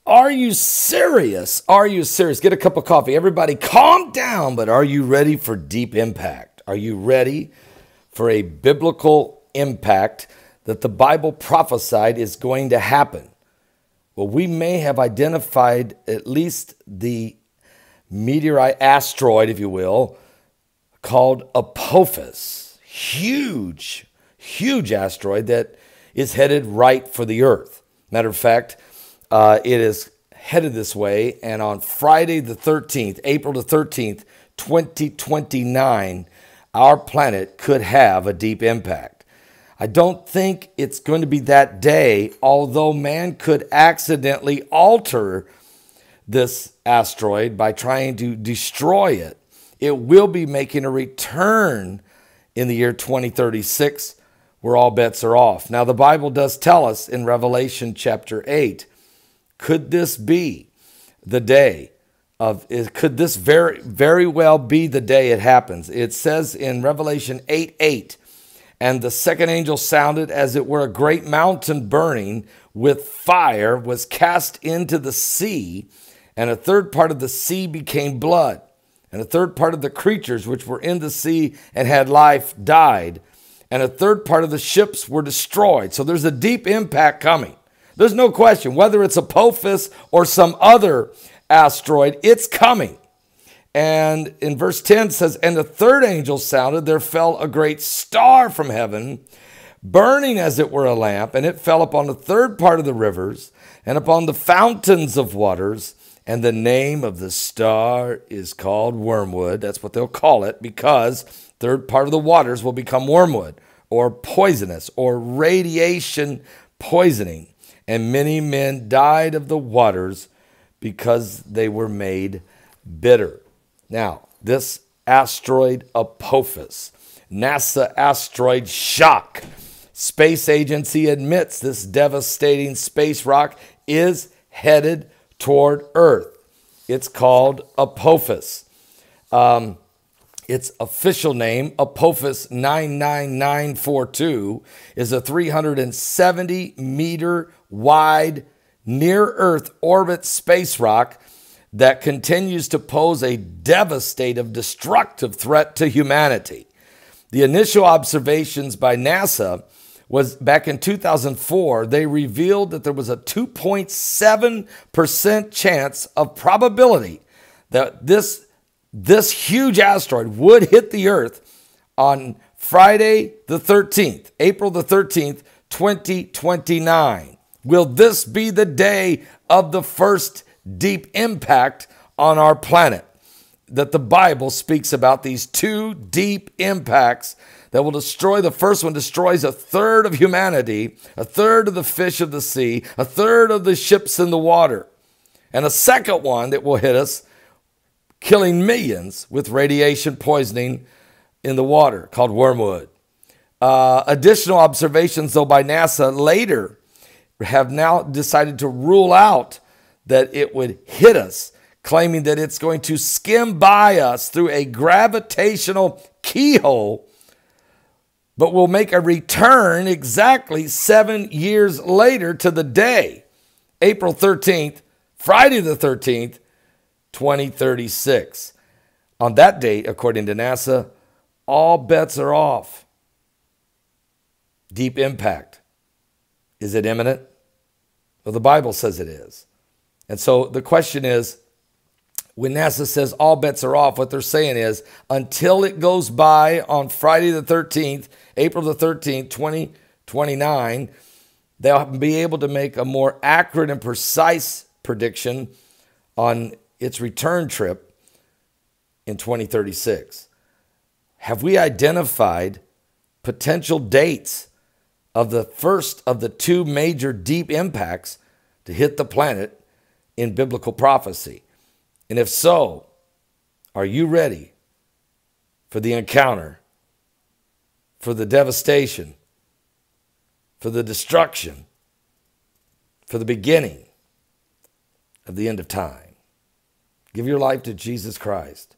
Are you serious? Are you serious? Get a cup of coffee. Everybody calm down, but are you ready for deep impact? Are you ready for a biblical impact that the Bible prophesied is going to happen? Well, we may have identified at least the meteorite asteroid, if you will, called Apophis. Huge asteroid that is headed right for the earth. Matter of fact, it is headed this way, and on Friday the 13th, April the 13th, 2029, our planet could have a deep impact. I don't think it's going to be that day, although man could accidentally alter this asteroid by trying to destroy it. It will be making a return in the year 2036, where all bets are off. Now, the Bible does tell us in Revelation chapter 8, could this be the day of, could this very well be the day it happens? It says in Revelation 8:8, and the second angel sounded as it were a great mountain burning with fire was cast into the sea, and a third part of the sea became blood, and a third part of the creatures which were in the sea and had life died, and a third part of the ships were destroyed. So there's a deep impact coming. There's no question, whether it's Apophis or some other asteroid, it's coming. And in verse 10 says, and the third angel sounded, there fell a great star from heaven, burning as it were a lamp, and it fell upon the third part of the rivers and upon the fountains of waters. And the name of the star is called wormwood. That's what they'll call it, because third part of the waters will become wormwood or poisonous or radiation poisoning. And many men died of the waters because they were made bitter. Now, this asteroid Apophis, NASA asteroid shock. Space agency admits this devastating space rock is headed toward Earth. It's called Apophis. Its official name, Apophis 99942, is a 370-meter wide near-Earth orbit space rock that continues to pose a devastating, destructive threat to humanity. The initial observations by NASA was back in 2004. They revealed that there was a 2.7% chance of probability that this huge asteroid would hit the Earth on Friday the 13th, April the 13th, 2029. Will this be the day of the first deep impact on our planet? That the Bible speaks about these two deep impacts that will destroy. The first one destroys a third of humanity, a third of the fish of the sea, a third of the ships in the water. And a second one that will hit us, killing millions with radiation poisoning in the water, called wormwood. Additional observations, though, by NASA later have now decided to rule out that it would hit us, claiming that it's going to skim by us through a gravitational keyhole, but will make a return exactly 7 years later to the day, April 13th, Friday the 13th, 2036. On that date, according to NASA, all bets are off. Deep impact. Is it imminent? Well, the Bible says it is. And so the question is, when NASA says all bets are off, what they're saying is until it goes by on Friday the 13th, April the 13th, 2029, they'll be able to make a more accurate and precise prediction on its return trip in 2036. Have we identified potential dates of the first of the two major deep impacts to hit the planet in biblical prophecy? And if so, are you ready for the encounter, for the devastation, for the destruction, for the beginning of the end of time? Give your life to Jesus Christ.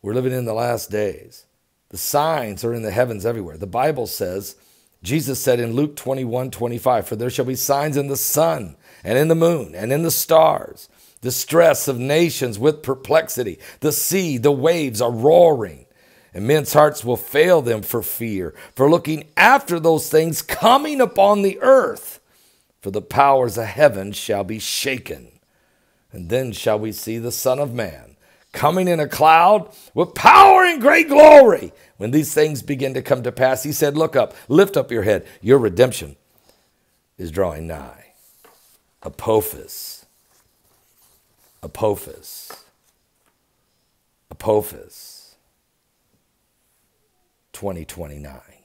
We're living in the last days. The signs are in the heavens everywhere. The Bible says, Jesus said in Luke 21:25, for there shall be signs in the sun and in the moon, and in the stars. Distress of nations with perplexity. The sea, the waves are roaring, and men's hearts will fail them for fear, for looking after those things coming upon the earth. For the powers of heaven shall be shaken. And then shall we see the Son of Man coming in a cloud with power and great glory. When these things begin to come to pass, he said, look up, lift up your head. Your redemption is drawing nigh. Apophis. Apophis. Apophis. 2029.